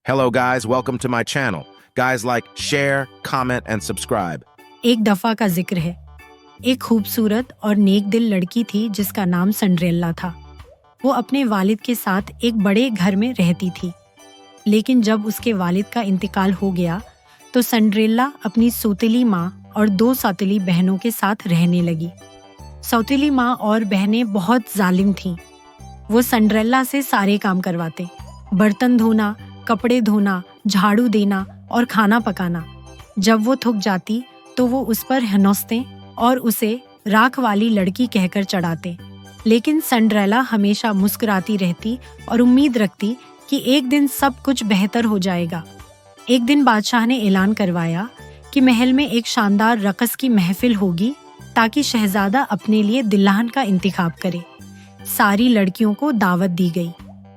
Hello guys, welcome to my channel. Guys like, share, comment and subscribe. एक दफा का जिक्र है। एक खूबसूरत और नेक दिल लड़की थी जिसका नाम सिंड्रेला था। वो अपने वालिद के साथ एक बड़े घर में रहती थी, लेकिन जब उसके वालिद का इंतकाल हो गया तो सिंड्रेला अपनी सौतेली माँ और 2 सौतेली बहनों के साथ रहने लगी। सौतेली माँ और बहनें बहुत जालिम थीं। वो सिंड्रेला से सारे काम करवाते, बर्तन धोना, कपड़े धोना, झाड़ू देना और खाना पकाना। जब वो थक जाती तो वो उस पर हंसते और उसे राख वाली लड़की कहकर चढ़ाते, लेकिन सिंड्रेला हमेशा मुस्कुराती रहती और उम्मीद रखती कि एक दिन सब कुछ बेहतर हो जाएगा। एक दिन बादशाह ने ऐलान करवाया कि महल में एक शानदार रक़स की महफिल होगी ताकि शहजादा अपने लिए दुल्हन का इंतखाब करे। सारी लड़कियों को दावत दी गई,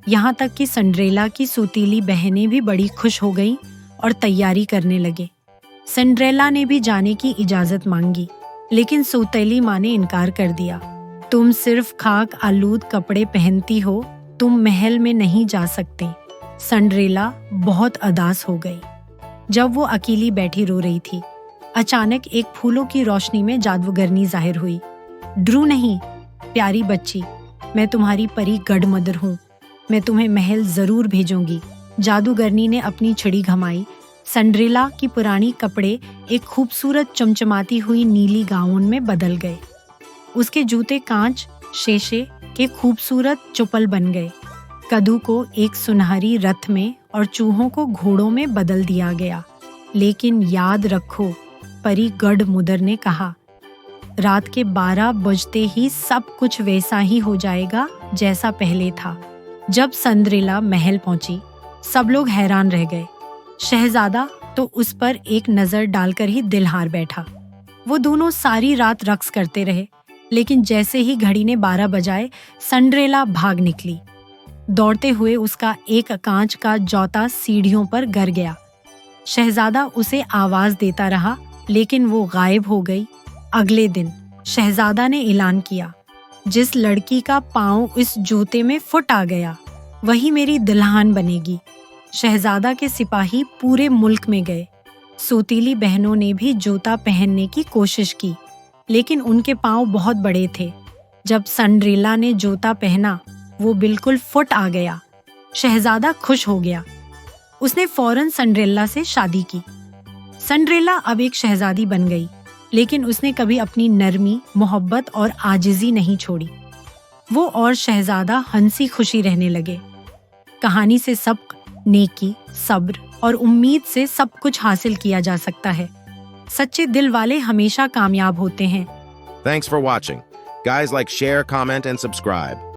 यहाँ तक कि सिंड्रेला की सौतीली बहनें भी बड़ी खुश हो गईं और तैयारी करने लगे। सिंड्रेला ने भी जाने की इजाजत मांगी, लेकिन सौतेली माँ ने इनकार कर दिया। तुम सिर्फ खाक आलूद कपड़े पहनती हो, तुम महल में नहीं जा सकते। सिंड्रेला बहुत उदास हो गई। जब वो अकेली बैठी रो रही थी, अचानक एक फूलों की रोशनी में जादूगरनी जाहिर हुई। डरो नहीं प्यारी बच्ची, मैं तुम्हारी परी गढ़मदर हूँ, मैं तुम्हें महल जरूर भेजूंगी। जादूगरनी ने अपनी छड़ी घमाई। सिंड्रेला की पुरानी कपड़े एक खूबसूरत चमचमाती हुई नीली गाउन में बदल गए। उसके जूते कांच शीशे के खूबसूरत चुपल बन गए। कद्दू को एक सुनहरी रथ में और चूहों को घोड़ों में बदल दिया गया। लेकिन याद रखो, परी गढ़मुदर ने कहा, रात के 12 बजते ही सब कुछ वैसा ही हो जाएगा जैसा पहले था। जब सिंड्रेला महल पहुंची, सब लोग हैरान रह गए। शहजादा तो उस पर एक नजर डालकर ही दिल हार बैठा। वो दोनों सारी रात रक्स करते रहे, लेकिन जैसे ही घड़ी ने 12 बजाए, सिंड्रेला भाग निकली। दौड़ते हुए उसका एक कांच का जौता सीढ़ियों पर गिर गया। शहजादा उसे आवाज देता रहा, लेकिन वो गायब हो गई। अगले दिन शहजादा ने ऐलान किया, जिस लड़की का पाँव इस जूते में फुट आ गया, वही मेरी दुल्हन बनेगी। शहजादा के सिपाही पूरे मुल्क में गए। सौतीली बहनों ने भी जूता पहनने की कोशिश की, लेकिन उनके पाँव बहुत बड़े थे। जब सिंड्रेला ने जूता पहना, वो बिल्कुल फुट आ गया। शहजादा खुश हो गया। उसने फौरन सिंड्रेला से शादी की। सिंड्रेला अब एक शहजादी बन गई, लेकिन उसने कभी अपनी नरमी, मोहब्बत और आजिज़ी नहीं छोड़ी। वो और शहजादा हंसी खुशी रहने लगे। कहानी से सब नेकी, सब्र और उम्मीद से सब कुछ हासिल किया जा सकता है। सच्चे दिल वाले हमेशा कामयाब होते हैं। Thanks for watching. Guys like, share, comment and subscribe.